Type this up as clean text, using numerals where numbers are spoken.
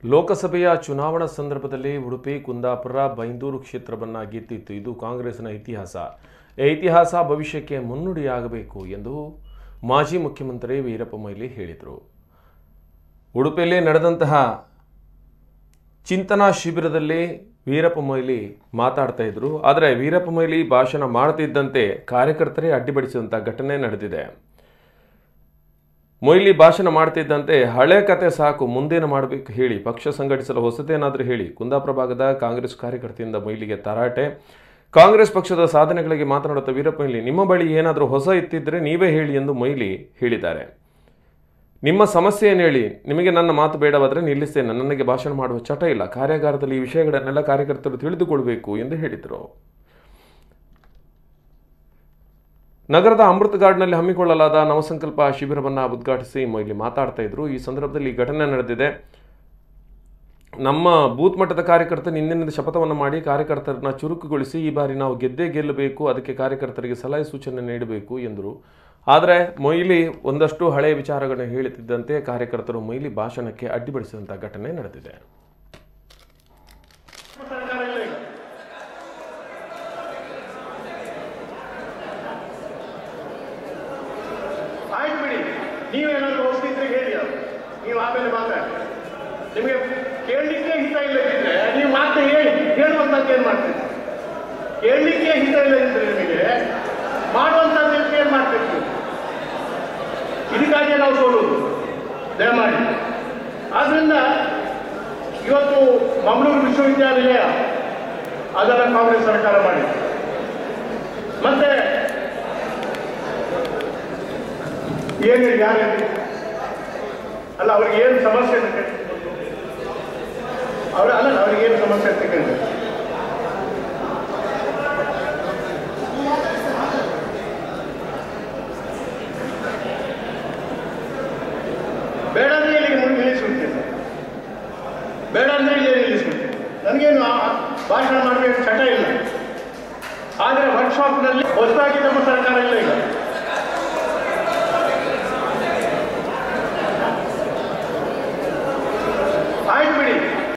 ಲೋಕಸಭೆಯ ಚುನಾವಣಾ ಸಂದರ್ಭದಲ್ಲಿ ಉಡುಪಿ ಕುಂದಾಪುರ ಬೈಂದೂರು ಕ್ಷೇತ್ರವನ್ನು ಗೆದ್ದಿತ್ತು. ಇದು ಕಾಂಗ್ರೆಸ್ನ ಇತಿಹಾಸ. ಈ ಇತಿಹಾಸ ಭವಿಷ್ಯಕ್ಕೆ ಮುನ್ನುಡಿಯಾಗಬೇಕು ಎಂದು ಮಾಜಿ ಮುಖ್ಯಮಂತ್ರಿ ವೀರಪ್ಪ ಮೊಯ್ಲಿ ಹೇಳಿದರು. ಉಡುಪಿಯಲ್ಲಿ ನಡೆದಂತಹ ಚಿಂತನಾ ಶಿಬಿರದಲ್ಲಿ ವೀರಪ್ಪ ಮೊಯ್ಲಿ ಮಾತಾಡ್ತಾ ಇದ್ರು. ಆದರೆ ವೀರಪ್ಪ ಮೊಯ್ಲಿ ಭಾಷಣ ಮಾಡುತ್ತಿದ್ದಂತೆ ಕಾರ್ಯಕರ್ತರೇ ಅಡ್ಡಿಪಡಿಸಿದಂಥ ಘಟನೆ ನಡೆದಿದೆ. ಮೊಯ್ಲಿ ಭಾಷಣ ಮಾಡ್ತಿದ್ದಂತೆ ಹಳೆ ಕತೆ ಸಾಕು, ಮುಂದೇನು ಮಾಡಬೇಕು ಹೇಳಿ, ಪಕ್ಷ ಸಂಘಟಿಸಲು ಹೊಸತೇನಾದರೂ ಹೇಳಿ. ಕುಂದಾಪುರ ಭಾಗದ ಕಾಂಗ್ರೆಸ್ ಕಾರ್ಯಕರ್ತೆಯಿಂದ ಮೊಯ್ಲಿಗೆ ತರಾಟೆ. ಕಾಂಗ್ರೆಸ್ ಪಕ್ಷದ ಸಾಧನೆಗಳಿಗೆ ಮಾತನಾಡುತ್ತಾ ವೀರಪ್ಪ ಮೊಯ್ಲಿ, ನಿಮ್ಮ ಬಳಿ ಏನಾದರೂ ಹೊಸ ಇತ್ತಿದ್ರೆ ನೀವೇ ಹೇಳಿ ಎಂದು ಮೊಯ್ಲಿ ಹೇಳಿದ್ದಾರೆ. ನಿಮ್ಮ ಸಮಸ್ಯೆ ಏನು ಹೇಳಿ, ನಿಮಗೆ ನನ್ನ ಮಾತು ಬೇಡವಾದರೆ ನಿಲ್ಲಿಸ್ತೇನೆ, ನನಗೆ ಭಾಷಣ ಮಾಡುವ ಚಟ ಇಲ್ಲ, ಕಾರ್ಯಾಗಾರದಲ್ಲಿ ಈ ವಿಷಯಗಳನ್ನೆಲ್ಲ ಕಾರ್ಯಕರ್ತರು ತಿಳಿದುಕೊಳ್ಬೇಕು ಎಂದು ಹೇಳಿದರು. ನಗರದ ಅಮೃತ ಗಾರ್ಡ್ನಲ್ಲಿ ಹಮ್ಮಿಕೊಳ್ಳಲಾದ ನವಸಂಕಲ್ಪ ಶಿಬಿರವನ್ನು ಉದ್ಘಾಟಿಸಿ ಮೊಯ್ಲಿ ಮಾತಾಡ್ತಾ ಇದ್ರು. ಈ ಸಂದರ್ಭದಲ್ಲಿ ಘಟನೆ ನಡೆದಿದೆ. ನಮ್ಮ ಬೂತ್ ಮಟ್ಟದ ಕಾರ್ಯಕರ್ತರು ಇಂದಿನಿಂದ ಶಪಥವನ್ನು ಮಾಡಿ ಕಾರ್ಯಕರ್ತರನ್ನ ಚುರುಕುಗೊಳಿಸಿ ಈ ಬಾರಿ ನಾವು ಗೆದ್ದೇ ಗೆಲ್ಲಬೇಕು, ಅದಕ್ಕೆ ಕಾರ್ಯಕರ್ತರಿಗೆ ಸಲಹೆ ಸೂಚನೆ ನೀಡಬೇಕು ಎಂದರು. ಆದರೆ ಮೊಯ್ಲಿ ಒಂದಷ್ಟು ಹಳೆಯ ವಿಚಾರಗಳನ್ನು ಹೇಳುತ್ತಿದ್ದಂತೆ ಕಾರ್ಯಕರ್ತರು ಮೊಯ್ಲಿ ಭಾಷಣಕ್ಕೆ ಅಡ್ಡಿಪಡಿಸಿದಂಥ ಘಟನೆ ನಡೆದಿದೆ. ನೀವೇನಾದ್ರೂ ಹೊಸದಿದ್ರೆ ಹೇಳಿ, ನೀವು ಆಮೇಲೆ ಮಾತಾಡಿ. ನಿಮಗೆ ಕೇಳಲಿಕ್ಕೆ ಹಿತ ಇಲ್ಲದಿದ್ರೆ ನೀವು ಮಾತ್ರ ಹೇಳುವಂಥದ್ದು ಏನು ಮಾಡ್ತೀರಿ? ಕೇಳಲಿಕ್ಕೆ ಹಿತ ಇಲ್ಲದಿದ್ರೆ ನಿಮಗೆ ಮಾಡುವಂಥದ್ದು ಏನು ಮಾಡ್ತೀವಿ? ಇದಕ್ಕಾಗಿಯೇ ನಾವು ಸೋಲುವುದು, ದಯಮಾಡಿ. ಆದ್ರಿಂದ ಇವತ್ತು ಮಂಗಳೂರು ವಿಶ್ವವಿದ್ಯಾನಿಲಯ ಅದನ್ನು ಕಾಂಗ್ರೆಸ್ ಸರ್ಕಾರ ಮಾಡಿದೆ. ಮತ್ತೆ ಏನು ಯಾರು ಅಲ್ಲ, ಅವ್ರಿಗೆ ಏನು ಸಮಸ್ಯೆ ಅಂತ ಅವ್ರಿಗೆ ಏನು ಸಮಸ್ಯೆ ಅಂತ ಕೇಳಿದ್ರೆ ಬೇಡ ಅಂದ್ರೆ ಇಲ್ಲಿಗೆ ನಿಲ್ಲಿಸ್ಬಿಡ್ತೀನಿ, ಬೇಡ ಅಂದ್ರೆ ಇಲ್ಲೇ ನಿಲ್ಲಿಸ್ಬಿಡ್ತೀನಿ. ನನಗೇನು ಭಾಷಣ ಮಾಡಬೇಕು ಚಟ ಇಲ್ಲ. ಆದರೆ ವರ್ಕ್ಶಾಪ್ನಲ್ಲಿ ಹೊಸದಾಗಿ ನಮ್ಮ ಸರ್ಕಾರ